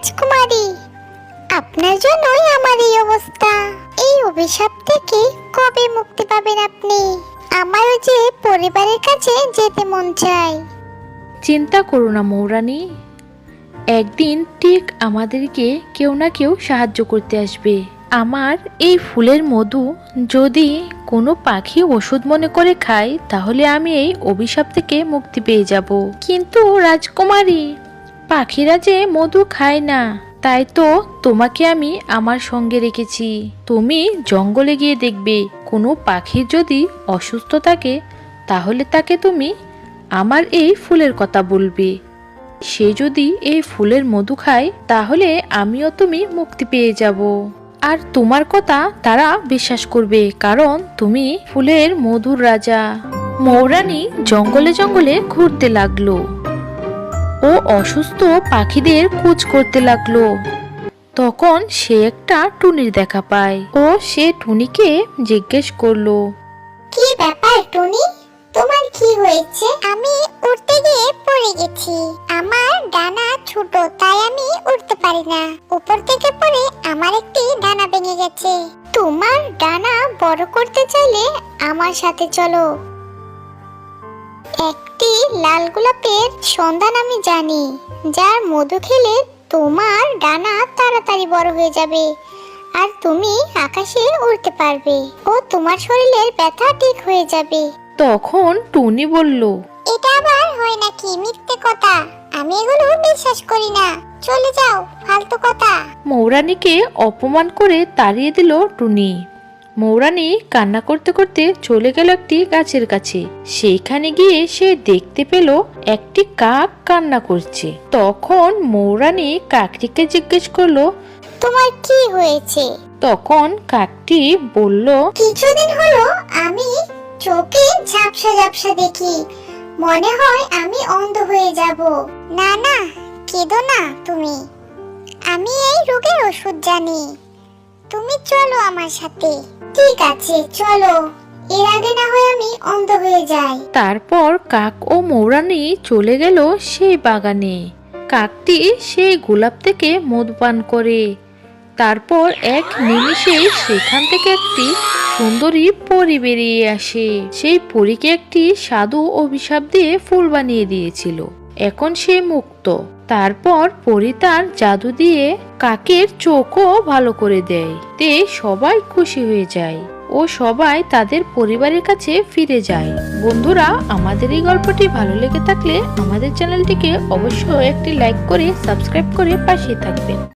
রাজকুমারী, আপনার জন্যই আমার এই অবস্থা। এই অভিশাপ থেকে কবে মুক্তি পাবেন আপনি? আমারও যে পরিবারের কাছে যেতে মন চায়। চিন্তা করো না মৌরানী, একদিন ঠিক আমাদেরকে কেউ না কেউ সাহায্য করতে আসবে। আমার এই ফুলের মধু যদি কোনো পাখি ওষুধ মনে করে খায়, তাহলে আমি এই অভিশাপ থেকে মুক্তি পেয়ে যাব। কিন্তু রাজকুমারী, পাখিরা যে মধু খায় না, তাই তো তোমাকে আমি আমার সঙ্গে রেখেছি। তুমি জঙ্গলে গিয়ে দেখবে কোনো পাখি যদি অসুস্থ থাকে, তাহলে তাকে তুমি আমার এই ফুলের কথা বলবে। সে যদি এই ফুলের মধু খায়, তাহলে আমিও তুমি মুক্তি পেয়ে যাব। আর তোমার কথা তারা বিশ্বাস করবে, কারণ তুমি ফুলের মধুর রাজা। মৌরানী জঙ্গলে জঙ্গলে ঘুরতে লাগলো ও অসুস্থ পাখিদের খোঁজ করতে লাগলো। তখন সে একটা টুনির দেখা পায় ও সে টুনিকে জিজ্ঞেস করলো, কি ব্যাপার টুনি, তোমার কি হয়েছে? আমি উড়তে গিয়ে পড়ে গেছি। আমার ডানা ছোট, তাই আমি উড়তে পারি না। উপর থেকে পড়ে আমার একটি ডানা ভেঙে গেছে। তোমার ডানা বড় করতে চাইলে আমার সাথে চলো। একটি লাল গোলাপের সন্ধান আমি জানি, যার মধু খেলে তোমার ডানা তাড়াতাড়ি বড় হয়ে যাবে আর তুমি আকাশে উড়তে পারবে ও তোমার শরীরের ব্যথা ঠিক হয়ে যাবে। তখন টুনি বলল, এটা আবার হয় নাকি? মিথ্যে কথা, আমি এগুলো বিশ্বাস করি না। চলে যাও, ফালতু কথা। মৌরানীকে অপমান করে তাড়িয়ে দিল টুনি। মৌরানী কান্না করতে করতে চলে গেল একটি গাছের কাছে। সেইখানে গিয়ে সে দেখতে পেল একটি কাক কান্না করছে। তখন মৌরানী কাকটিকে জিজ্ঞেস করলো, তোমার কি হয়েছে? তখন কাকটি বলল, কিছুদিন হলো আমি চোখে ঝাপসা ঝাপসা দেখি, মনে হয় আমি অন্ধ হয়ে যাব। না না, কেঁদো না তুমি, আমি এই রোগের ওষুধ জানি। তুমি চলো আমার সাথে। ঠিক আছে চলো, এর আগে না হয় আমি অন্ধ হয়ে যাই। তারপর কাক ও মৌরানী চলে গেল সেই বাগানে। কাকটি সেই গোলাপ থেকে মধু পান করে। তারপর এক নিমিষে সেখান থেকে একটি সুন্দরী পরী বেরিয়ে আসে। সেই পরীকে একটি সাধু অভিশাপ দিয়ে ফুল বানিয়ে দিয়েছিল। এখন সে মুক্ত। তারপর পরী তার জাদু দিয়ে কাকের চোখও ভালো করে দেয়। তে সবাই খুশি হয়ে যায় ও সবাই তাদের পরিবারের কাছে ফিরে যায়। বন্ধুরা, আমাদের এই গল্পটি ভালো লেগে থাকলে আমাদের চ্যানেলটিকে অবশ্যই একটি লাইক করে সাবস্ক্রাইব করে পাশে থাকবেন।